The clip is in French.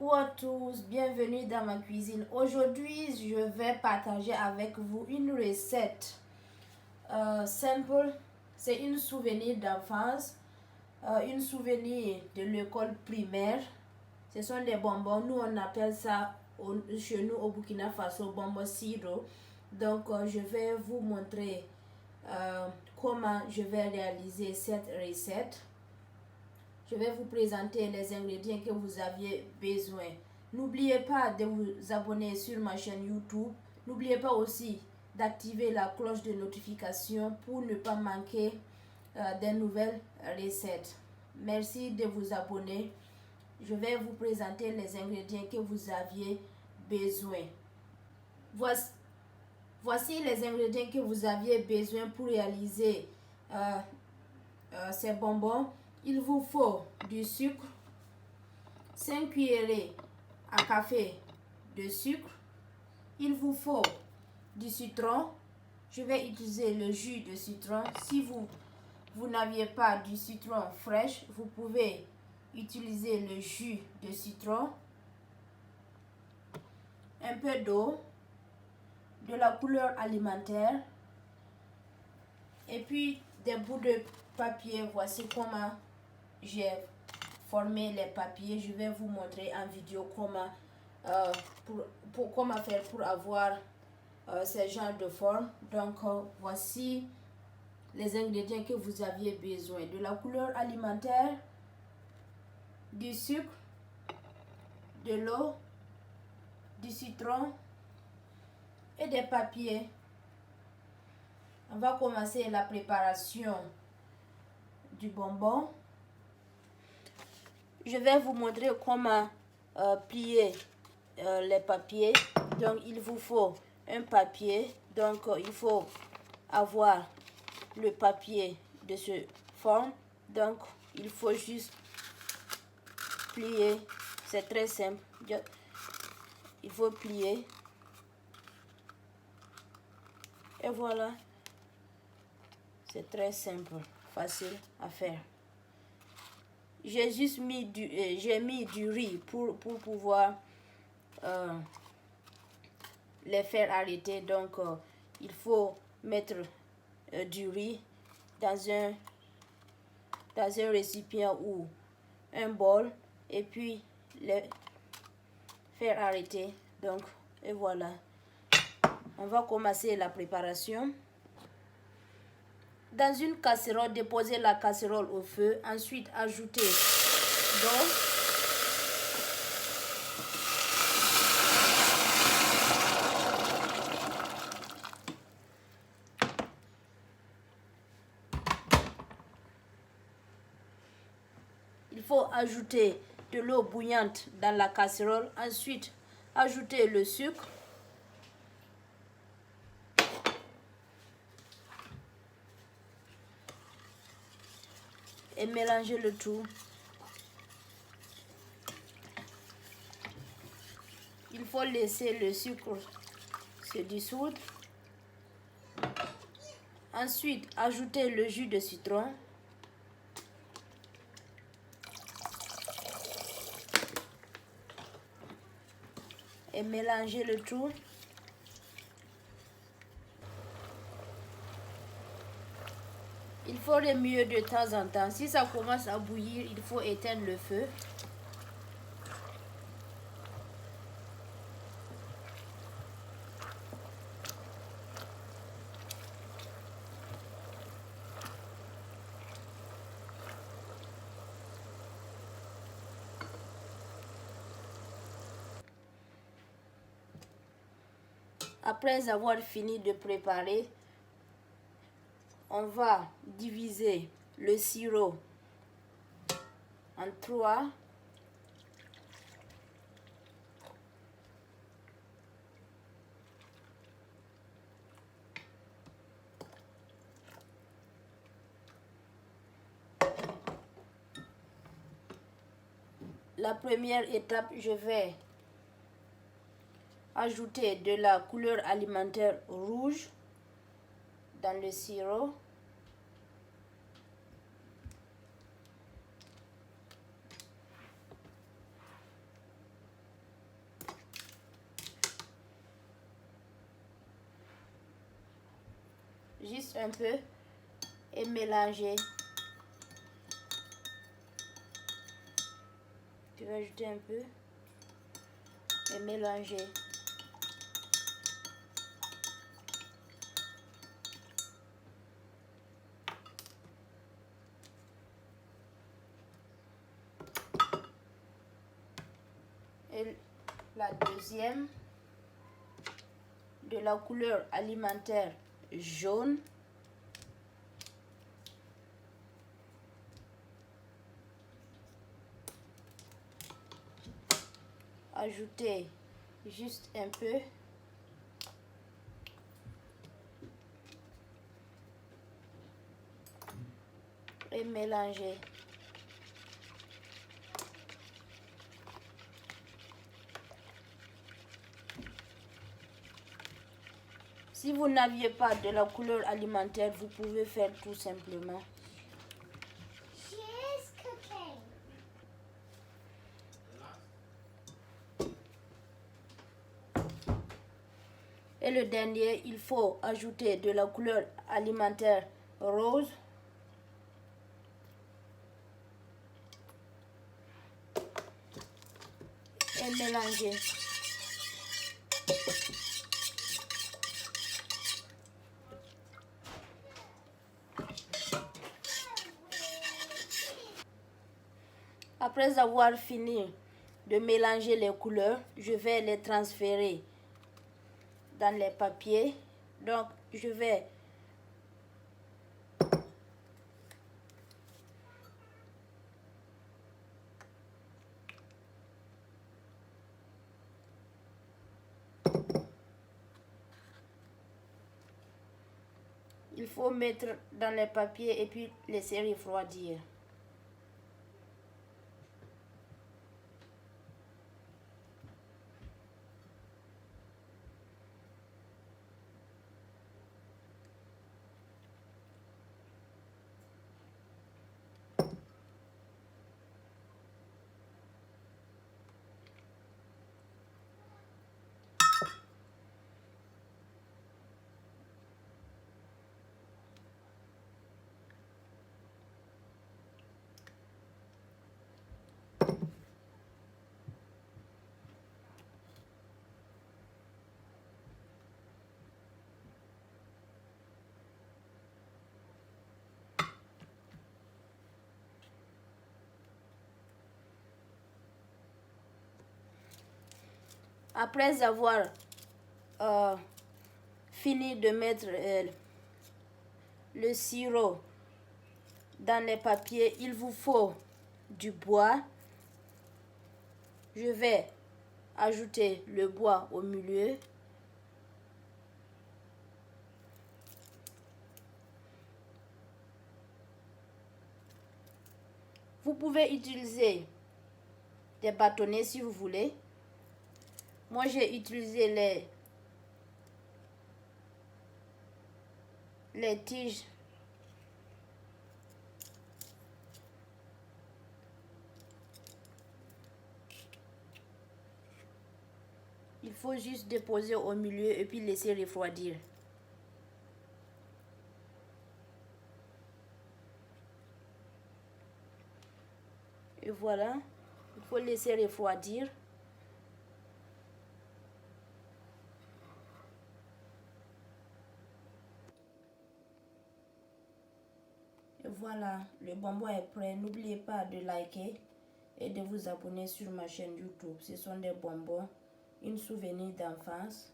Coucou à tous, bienvenue dans ma cuisine. Aujourd'hui, je vais partager avec vous une recette simple. C'est une souvenir d'enfance, une souvenir de l'école primaire. Ce sont des bonbons, nous on appelle ça chez nous au Burkina Faso bonbons sirop. Donc je vais vous montrer comment je vais réaliser cette recette. Je vais vous présenter les ingrédients que vous aviez besoin. N'oubliez pas de vous abonner sur ma chaîne YouTube. N'oubliez pas aussi d'activer la cloche de notification pour ne pas manquer des nouvelles recettes. Merci de vous abonner. Je vais vous présenter les ingrédients que vous aviez besoin. Voici les ingrédients que vous aviez besoin pour réaliser ces bonbons. Il vous faut du sucre, 5 cuillerées à café de sucre. Il vous faut du citron. Je vais utiliser le jus de citron. Si vous n'aviez pas du citron fraîche, vous pouvez utiliser le jus de citron. Un peu d'eau, de la couleur alimentaire et puis des bouts de papier. Voici comment j'ai formé les papiers. Je vais vous montrer en vidéo comment comment faire pour avoir ce genre de forme. Donc voici les ingrédients que vous aviez besoin: de la couleur alimentaire, du sucre, de l'eau, du citron et des papiers. On va commencer la préparation du bonbon. Je vais vous montrer comment plier les papiers. Donc il vous faut un papier. Donc il faut avoir le papier de ce forme. Donc il faut juste plier. C'est très simple. Il faut plier. Et voilà. C'est très simple, facile à faire. J'ai juste mis du riz pour pouvoir les faire arrêter. Donc il faut mettre du riz dans un récipient ou un bol et puis les faire arrêter. Donc et voilà. On va commencer la préparation. Dans une casserole, déposez la casserole au feu. Ensuite, ajoutez l'eau. Il faut ajouter de l'eau bouillante dans la casserole. Ensuite, ajoutez le sucre. Et mélangez le tout. Il faut laisser le sucre se dissoudre. Ensuite, ajoutez le jus de citron. Et mélangez le tout. Il faut remuer de temps en temps. Si ça commence à bouillir, il faut éteindre le feu. Après avoir fini de préparer, on va diviser le sirop en 3. La première étape, je vais ajouter de la couleur alimentaire rouge dans le sirop. juste un peu et mélanger. Je vais ajouter un peu et mélanger. Et la deuxième, de la couleur alimentaire jaune. Ajouter juste un peu. Et mélanger. Si vous n'aviez pas de la couleur alimentaire, vous pouvez faire tout simplement. Et le dernier, il faut ajouter de la couleur alimentaire rose. Et mélanger. Après avoir fini de mélanger les couleurs, je vais les transférer dans les papiers. Donc, je vais il faut mettre dans les papiers et puis laisser refroidir. Après avoir fini de mettre le sirop dans les papiers, il vous faut du bois. Je vais ajouter le bois au milieu. Vous pouvez utiliser des bâtonnets si vous voulez. Moi, j'ai utilisé les tiges. Il faut juste déposer au milieu et puis laisser refroidir. Et voilà, il faut laisser refroidir. Et voilà, le bonbon est prêt. N'oubliez pas de liker et de vous abonner sur ma chaîne YouTube. Ce sont des bonbons, une souvenir d'enfance.